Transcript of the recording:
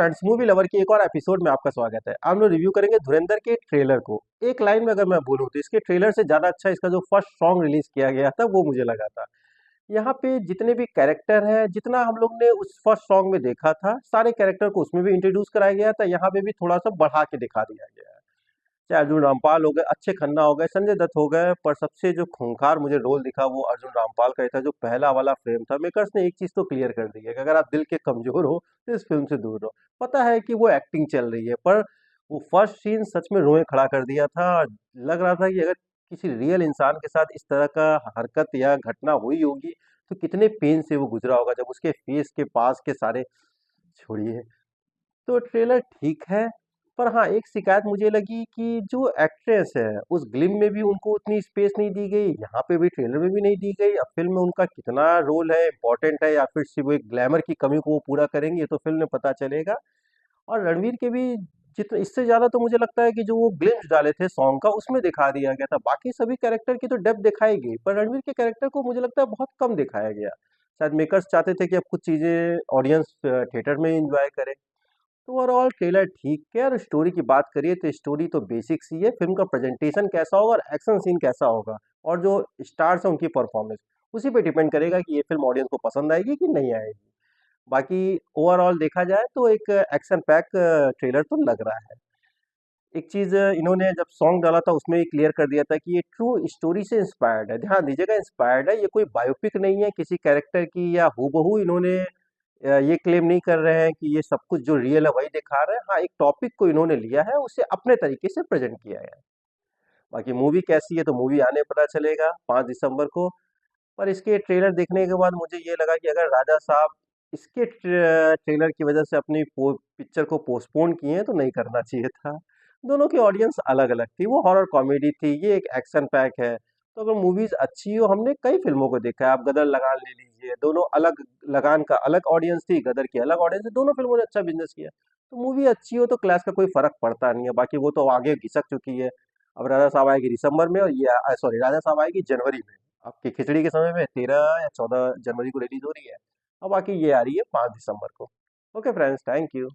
Friends, movie lover की एक और एपिसोड में आपका स्वागत है। हम लोग रिव्यू करेंगे धुरंधर के ट्रेलर को। एक लाइन में अगर मैं बोलूँ तो इसके ट्रेलर से ज़्यादा अच्छा इसका जो फर्स्ट सॉन्ग रिलीज किया गया था वो मुझे लगा था। यहाँ पे जितने भी कैरेक्टर हैं, जितना हम लोग ने उस फर्स्ट सॉन्ग में देखा था, सारे कैरेक्टर को उसमें भी इंट्रोड्यूस कराया गया था, यहाँ पे भी थोड़ा सा बढ़ा के दिखा दिया गया है। चाहे अर्जुन रामपाल हो गए, अक्षय खन्ना हो गए, संजय दत्त हो गए, पर सबसे जो खूंखार मुझे रोल दिखा वो अर्जुन रामपाल का ही था। जो पहला वाला फ्रेम था, मेकर्स ने एक चीज तो क्लियर कर दी है कि अगर आप दिल के कमजोर हो तो इस फिल्म से दूर रहो। पता है कि वो एक्टिंग चल रही है, पर वो फर्स्ट सीन सच में रोए खड़ा कर दिया था। लग रहा था कि अगर किसी रियल इंसान के साथ इस तरह का हरकत या घटना हुई होगी तो कितने पेन से वो गुजरा होगा, जब उसके फेस के पास के सारे, छोड़िए। तो ट्रेलर ठीक है, पर हाँ, एक शिकायत मुझे लगी कि जो एक्ट्रेस है, उस ग्लिम में भी उनको उतनी स्पेस नहीं दी गई, यहाँ पे भी ट्रेलर में भी नहीं दी गई। अब फ़िल्म में उनका कितना रोल है, इम्पोर्टेंट है, या फिर सिर्फ़ वो एक ग्लैमर की कमी को वो पूरा करेंगे, ये तो फ़िल्म में पता चलेगा। और रणवीर के भी जितना, इससे ज़्यादा तो मुझे लगता है कि जो वो ग्लिम्स डाले थे सॉन्ग का, उसमें दिखा दिया गया था। बाकी सभी कैरेक्टर की तो डेप्थ दिखाई गई, पर रणवीर के कैरेक्टर को मुझे लगता है बहुत कम दिखाया गया। शायद मेकर्स चाहते थे कि अब कुछ चीज़ें ऑडियंस थिएटर में ही एन्जॉय करे। तो ओवरऑल ट्रेलर ठीक है। और स्टोरी की बात करिए तो स्टोरी तो बेसिक सी है। फिल्म का प्रेजेंटेशन कैसा होगा और एक्शन सीन कैसा होगा और जो स्टार्स हैं उनकी परफॉर्मेंस, उसी पे डिपेंड करेगा कि ये फिल्म ऑडियंस को पसंद आएगी कि नहीं आएगी। बाकी ओवरऑल देखा जाए तो एक एक्शन पैक ट्रेलर तो लग रहा है। एक चीज़ इन्होंने जब सॉन्ग डाला था उसमें क्लियर कर दिया था कि ये ट्रू स्टोरी से इंस्पायर्ड है। ध्यान दीजिएगा, इंस्पायर्ड है, ये कोई बायोपिक नहीं है किसी कैरेक्टर की, या हूबहू इन्होंने ये क्लेम नहीं कर रहे हैं कि ये सब कुछ जो रियल है वही दिखा रहे हैं। हाँ, एक टॉपिक को इन्होंने लिया है, उसे अपने तरीके से प्रेजेंट किया है। बाकी मूवी कैसी है तो मूवी आने पता चलेगा 5 दिसंबर को। पर इसके ट्रेलर देखने के बाद मुझे ये लगा कि अगर राजा साहब इसके ट्रेलर की वजह से अपनी पिक्चर को पोस्टपोन किए हैं तो नहीं करना चाहिए था। दोनों की ऑडियंस अलग अलग थी, वो हॉरर कॉमेडी थी, ये एक एक्शन पैक है। तो अगर मूवीज अच्छी हो, हमने कई फिल्मों को देखा है, आप गदर लगान ले लीजिए, दोनों अलग, लगान का अलग ऑडियंस थी, गदर की अलग ऑडियंस थी, दोनों फिल्मों ने अच्छा बिजनेस किया। तो मूवी अच्छी हो तो क्लास का कोई फर्क पड़ता नहीं है। बाकी वो तो आगे घिसक चुकी है। अब राजा साहब आएगी दिसंबर में, और ये सॉरी, राजा साहब आएगी जनवरी में। आपकी खिचड़ी के समय में 13 या 14 जनवरी को रिलीज हो रही है। और बाकी ये आ रही है 5 दिसंबर को। Okay friends, thank you.